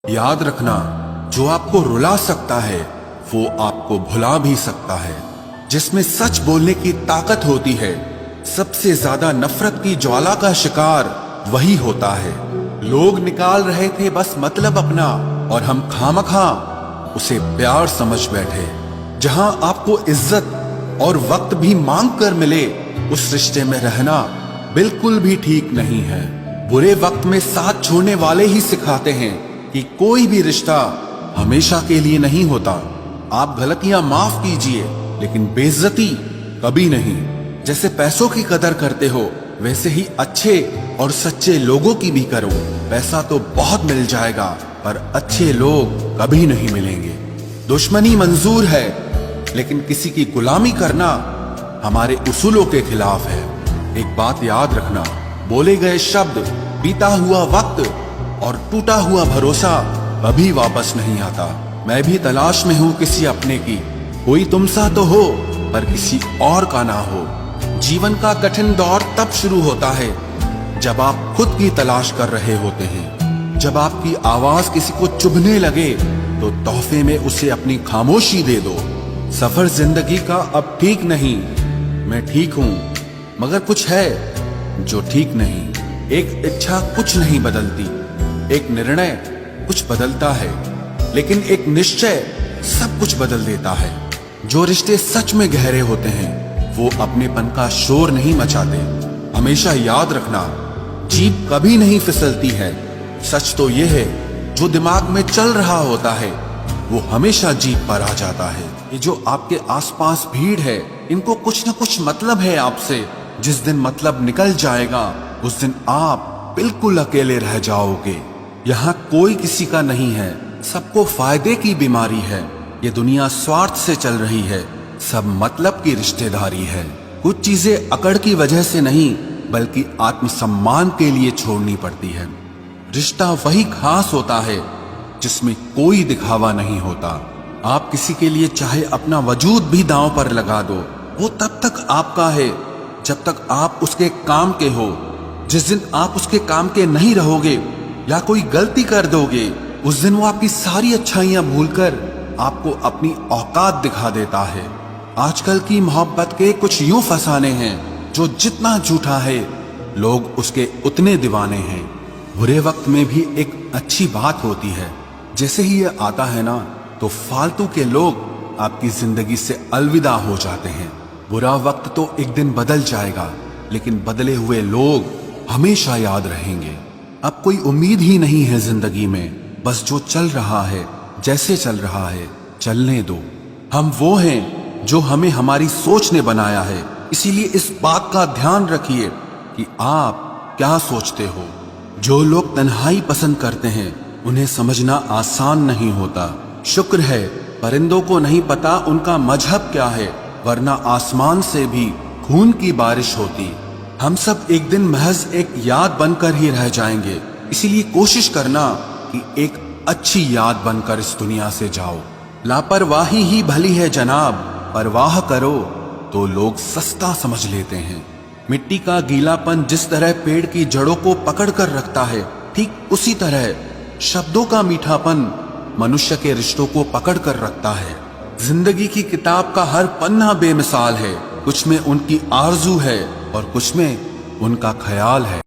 याद रखना, जो आपको रुला सकता है वो आपको भुला भी सकता है। जिसमें सच बोलने की ताकत होती है, सबसे ज्यादा नफरत की ज्वाला का शिकार वही होता है। लोग निकाल रहे थे बस मतलब अपना, और हम खामखा उसे प्यार समझ बैठे। जहां आपको इज्जत और वक्त भी मांग कर मिले, उस रिश्ते में रहना बिल्कुल भी ठीक नहीं है। बुरे वक्त में साथ छोड़ने वाले ही सिखाते हैं कि कोई भी रिश्ता हमेशा के लिए नहीं होता। आप गलतियां माफ कीजिए, लेकिन बेइज्जती कभी नहीं। जैसे पैसों की कदर करते हो, वैसे ही अच्छे और सच्चे लोगों की भी करो। पैसा तो बहुत मिल जाएगा, पर अच्छे लोग कभी नहीं मिलेंगे। दुश्मनी मंजूर है, लेकिन किसी की गुलामी करना हमारे उसूलों के खिलाफ है। एक बात याद रखना, बोले गए शब्द, बीता हुआ वक्त और टूटा हुआ भरोसा कभी वापस नहीं आता। मैं भी तलाश में हूँ किसी अपने की, कोई तुम सा तो हो पर किसी और का ना हो। जीवन का कठिन दौर तब शुरू होता है जब आप खुद की तलाश कर रहे होते हैं। जब आपकी आवाज किसी को चुभने लगे तो तोहफे में उसे अपनी खामोशी दे दो। सफर जिंदगी का अब ठीक नहीं, मैं ठीक हूं मगर कुछ है जो ठीक नहीं। एक इच्छा कुछ नहीं बदलती, एक निर्णय कुछ बदलता है, लेकिन एक निश्चय सब कुछ बदल देता है। जो रिश्ते सच में गहरे होते हैं वो अपनेपन का शोर नहीं मचाते। हमेशा याद रखना, जीप कभी नहीं फिसलती है। सच तो ये है, जो दिमाग में चल रहा होता है वो हमेशा जीप पर आ जाता है। ये जो आपके आसपास भीड़ है, इनको कुछ न कुछ मतलब है आपसे। जिस दिन मतलब निकल जाएगा, उस दिन आप बिल्कुल अकेले रह जाओगे। यहाँ कोई किसी का नहीं है, सबको फायदे की बीमारी है। ये दुनिया स्वार्थ से चल रही है, सब मतलब की रिश्तेदारी है। कुछ चीजें अकड़ की वजह से नहीं, बल्कि आत्मसम्मान के लिए छोड़नी पड़ती है। रिश्ता वही खास होता है जिसमें कोई दिखावा नहीं होता। आप किसी के लिए चाहे अपना वजूद भी दांव पर लगा दो, वो तब तक आपका है जब तक आप उसके काम के हो। जिस दिन आप उसके काम के नहीं रहोगे या कोई गलती कर दोगे, उस दिन वो आपकी सारी अच्छाइयां भूलकर आपको अपनी औकात दिखा देता है। आजकल की मोहब्बत के कुछ यूं फसाने हैं, जो जितना झूठा है लोग उसके उतने दीवाने हैं। बुरे वक्त में भी एक अच्छी बात होती है, जैसे ही ये आता है ना, तो फालतू के लोग आपकी जिंदगी से अलविदा हो जाते हैं। बुरा वक्त तो एक दिन बदल जाएगा, लेकिन बदले हुए लोग हमेशा याद रहेंगे। अब कोई उम्मीद ही नहीं है जिंदगी में, बस जो चल रहा है, जैसे चल रहा है चलने दो। हम वो हैं जो हमें हमारी सोच ने बनाया है, इसीलिए इस बात का ध्यान रखिए कि आप क्या सोचते हो। जो लोग तन्हाई पसंद करते हैं, उन्हें समझना आसान नहीं होता। शुक्र है परिंदों को नहीं पता उनका मजहब क्या है, वरना आसमान से भी खून की बारिश होती। हम सब एक दिन महज एक याद बनकर ही रह जाएंगे, इसीलिए कोशिश करना कि एक अच्छी याद बनकर इस दुनिया से जाओ। लापरवाही ही भली है जनाब, परवाह करो तो लोग सस्ता समझ लेते हैं। मिट्टी का गीलापन जिस तरह पेड़ की जड़ों को पकड़ कर रखता है, ठीक उसी तरह शब्दों का मीठापन मनुष्य के रिश्तों को पकड़ कर रखता है। जिंदगी की किताब का हर पन्ना बेमिसाल है, कुछ में उनकी आरजू है और कुछ में उनका ख्याल है।